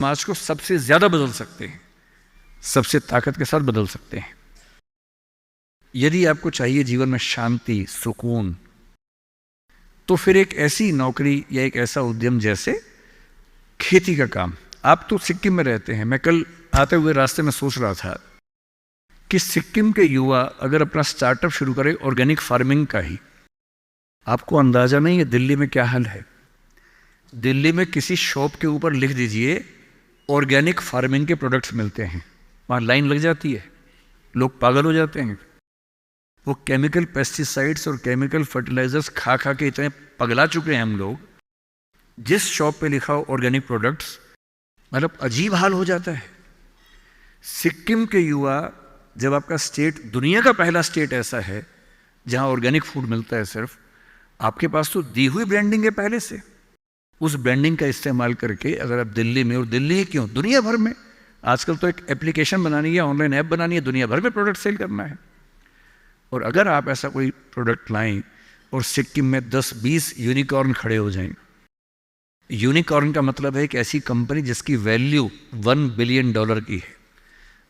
समाज को सबसे ज्यादा बदल सकते हैं, सबसे ताकत के साथ बदल सकते हैं। यदि आपको चाहिए जीवन में शांति, सुकून, तो फिर एक ऐसी नौकरी या एक ऐसा उद्यम जैसे खेती का काम। आप तो सिक्किम में रहते हैं, मैं कल आते हुए रास्ते में सोच रहा था कि सिक्किम के युवा अगर अपना स्टार्टअप शुरू करें ऑर्गेनिक फार्मिंग का ही, आपको अंदाजा नहीं है दिल्ली में क्या हाल है। दिल्ली में किसी शॉप के ऊपर लिख दीजिए ऑर्गेनिक फार्मिंग के प्रोडक्ट्स मिलते हैं, वहाँ लाइन लग जाती है, लोग पागल हो जाते हैं। वो केमिकल पेस्टिसाइड्स और केमिकल फर्टिलाइजर्स खा खा के इतने पगला चुके हैं हम लोग, जिस शॉप पे लिखा हो ऑर्गेनिक प्रोडक्ट्स, मतलब अजीब हाल हो जाता है। सिक्किम के युवा, जब आपका स्टेट दुनिया का पहला स्टेट ऐसा है जहां ऑर्गेनिक फूड मिलता है सिर्फ, आपके पास तो दी हुई ब्रांडिंग है पहले से, उस ब्रांडिंग का इस्तेमाल करके अगर आप दिल्ली में, और दिल्ली ही क्यों, दुनिया भर में, आजकल तो एक एप्लीकेशन बनानी है, ऑनलाइन ऐप बनानी है, दुनिया भर में प्रोडक्ट सेल करना है। और अगर आप ऐसा कोई प्रोडक्ट लाएं और सिक्किम में 10-20 यूनिकॉर्न खड़े हो जाएं, यूनिकॉर्न का मतलब है एक ऐसी कंपनी जिसकी वैल्यू $1 बिलियन की है।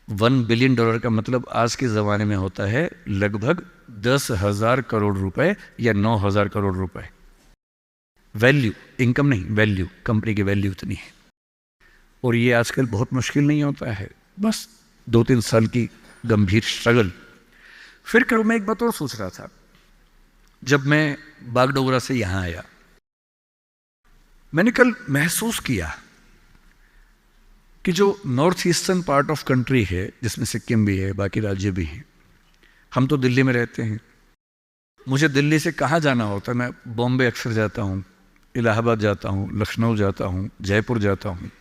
$1 बिलियन का मतलब आज के ज़माने में होता है लगभग 10,000 करोड़ रुपए या 9,000 करोड़ रुपए। वैल्यू, इनकम नहीं, वैल्यू, कंपनी की वैल्यू इतनी है। और ये आजकल बहुत मुश्किल नहीं होता है, बस 2-3 साल की गंभीर स्ट्रगल। फिर कल मैं एक बात और सोच रहा था, जब मैं बागडोगरा से यहाँ आया, मैंने कल महसूस किया कि जो north eastern part of country है, जिसमें सिक्किम भी है, बाकी राज्य भी हैं, हम तो दिल्ली में रहते हैं। मुझे दिल्ली से कहाँ जाना होता है, मैं बॉम्बे अक्सर जाता हूँ, इलाहाबाद जाता हूँ, लखनऊ जाता हूँ, जयपुर जाता हूँ।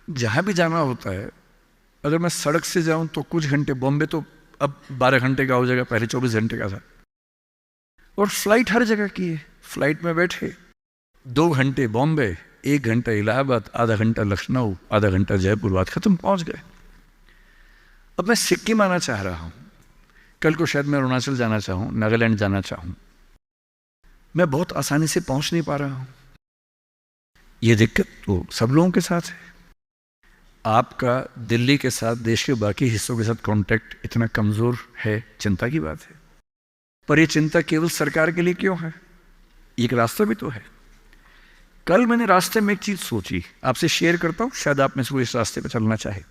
जहाँ भी जाना होता है, अगर मैं सड़क से जाऊँ तो कुछ घंटे, बॉम्बे तो अब 12 घंटे का हो जाएगा, पहले 24 घंटे का था। और फ्लाइट हर जगह की है, फ्लाइट में बैठे 2 घंटे बॉम्बे, 1 घंटा इलाहाबाद, आधा घंटा लखनऊ, आधा घंटा जयपुर, बात खत्म, पहुंच गए। अब मैं सिक्किम आना चाह रहा हूं, कल को शायद मैं अरुणाचल जाना चाहूं, नागालैंड जाना चाहूं, मैं बहुत आसानी से पहुंच नहीं पा रहा हूं। यह दिक्कत तो सब लोगों के साथ है। आपका दिल्ली के साथ, देश के बाकी हिस्सों के साथ कांटेक्ट इतना कमजोर है, चिंता की बात है। पर यह चिंता केवल सरकार के लिए क्यों है, एक रास्ता भी तो है। कल मैंने रास्ते में एक चीज सोची, आपसे शेयर करता हूं, शायद आप में से कोई इस रास्ते पे चलना चाहे।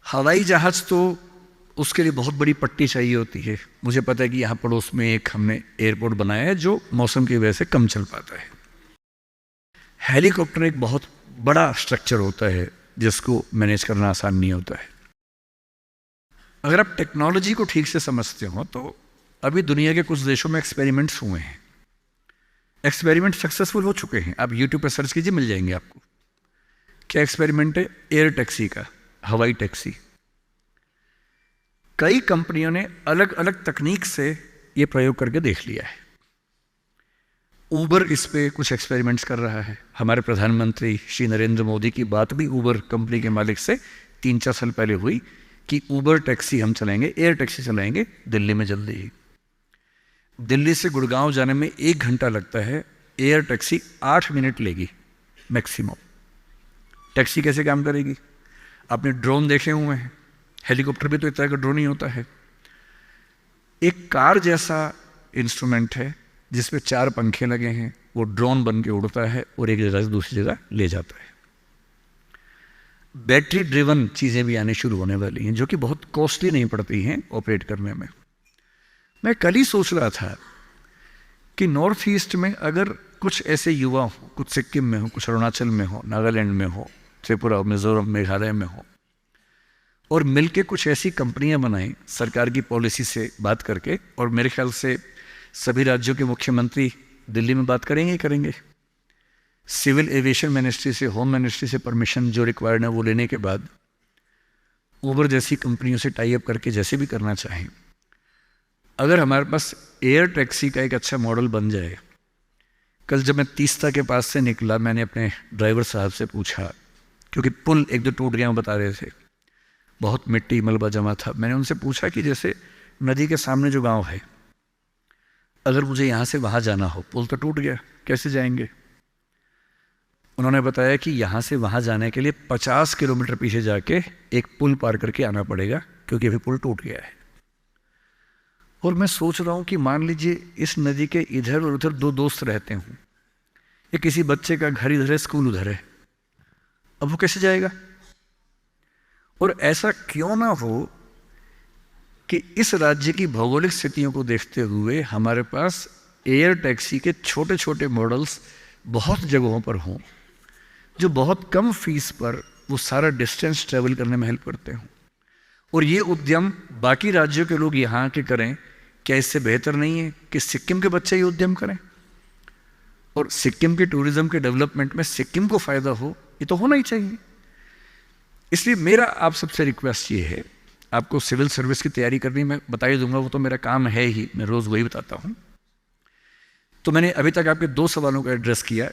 हवाई जहाज तो उसके लिए बहुत बड़ी पट्टी चाहिए होती है। मुझे पता है कि यहां पड़ोस में एक हमने एयरपोर्ट बनाया है जो मौसम की वजह से कम चल पाता है। हेलीकॉप्टर एक बहुत बड़ा स्ट्रक्चर होता है जिसको मैनेज करना आसान नहीं होता है। अगर आप टेक्नोलॉजी को ठीक से समझते हो तो अभी दुनिया के कुछ देशों में एक्सपेरिमेंट्स हुए हैं, एक्सपेरिमेंट सक्सेसफुल हो चुके हैं। आप यूट्यूब पर सर्च कीजिए, मिल जाएंगे आपको। क्या एक्सपेरिमेंट है? एयर टैक्सी का, हवाई टैक्सी। कई कंपनियों ने अलग अलग तकनीक से यह प्रयोग करके देख लिया है। ऊबर इस पे कुछ एक्सपेरिमेंट्स कर रहा है। हमारे प्रधानमंत्री श्री नरेंद्र मोदी की बात भी ऊबर कंपनी के मालिक से 3-4 साल पहले हुई कि ऊबर टैक्सी हम चलाएंगे, एयर टैक्सी चलाएंगे दिल्ली में जल्दी ही। दिल्ली से गुड़गांव जाने में 1 घंटा लगता है, एयर टैक्सी 8 मिनट लेगी मैक्सिमम। टैक्सी कैसे काम करेगी? आपने ड्रोन देखे हुए हैं, हेलीकॉप्टर भी तो इस तरह का ड्रोन ही होता है। एक कार जैसा इंस्ट्रूमेंट है जिसपे 4 पंखे लगे हैं, वो ड्रोन बन के उड़ता है और एक जगह से दूसरी जगह ले जाता है। बैटरी ड्रिवन चीज़ें भी आने शुरू होने वाली हैं जो कि बहुत कॉस्टली नहीं पड़ती हैं ऑपरेट करने में। मैं कल ही सोच रहा था कि नॉर्थ ईस्ट में अगर कुछ ऐसे युवा हो, कुछ सिक्किम में हो, कुछ अरुणाचल में हो, नागालैंड में हो, त्रिपुरा, मिजोरम, मेघालय में हो, और मिलके कुछ ऐसी कंपनियां बनाएं सरकार की पॉलिसी से बात करके, और मेरे ख्याल से सभी राज्यों के मुख्यमंत्री दिल्ली में बात करेंगे ही करेंगे। सिविल एविएशन मिनिस्ट्री से, होम मिनिस्ट्री से परमिशन जो रिक्वायर्ड है वो लेने के बाद ऊबर जैसी कंपनियों से टाई अप करके जैसे भी करना चाहें, अगर हमारे पास एयर टैक्सी का एक अच्छा मॉडल बन जाए। कल जब मैं तीस्ता के पास से निकला, मैंने अपने ड्राइवर साहब से पूछा, क्योंकि पुल 1-2 टूट गया बता रहे थे, बहुत मिट्टी मलबा जमा था। मैंने उनसे पूछा कि जैसे नदी के सामने जो गांव है, अगर मुझे यहाँ से वहाँ जाना हो, पुल तो टूट गया, कैसे जाएंगे? उन्होंने बताया कि यहाँ से वहाँ जाने के लिए 50 किलोमीटर पीछे जाके एक पुल पार करके आना पड़ेगा, क्योंकि अभी पुल टूट गया है। और मैं सोच रहा हूँ कि मान लीजिए इस नदी के इधर और उधर दो दोस्त रहते हों, या किसी बच्चे का घर इधर है, स्कूल उधर है, अब वो कैसे जाएगा? और ऐसा क्यों ना हो कि इस राज्य की भौगोलिक स्थितियों को देखते हुए हमारे पास एयर टैक्सी के छोटे छोटे मॉडल्स बहुत जगहों पर हों, जो बहुत कम फीस पर वो सारा डिस्टेंस ट्रेवल करने में हेल्प करते हों। और ये उद्यम बाकी राज्यों के लोग यहाँ के करें, क्या इससे बेहतर नहीं है कि सिक्किम के बच्चे ये उद्यम करें और सिक्किम के टूरिज्म के डेवलपमेंट में सिक्किम को फायदा हो? ये तो होना ही चाहिए। इसलिए मेरा आप सबसे रिक्वेस्ट ये है, आपको सिविल सर्विस की तैयारी करनी मैं बता ही दूंगा, वो तो मेरा काम है ही, मैं रोज़ वही बताता हूँ। तो मैंने अभी तक आपके 2 सवालों का एड्रेस किया।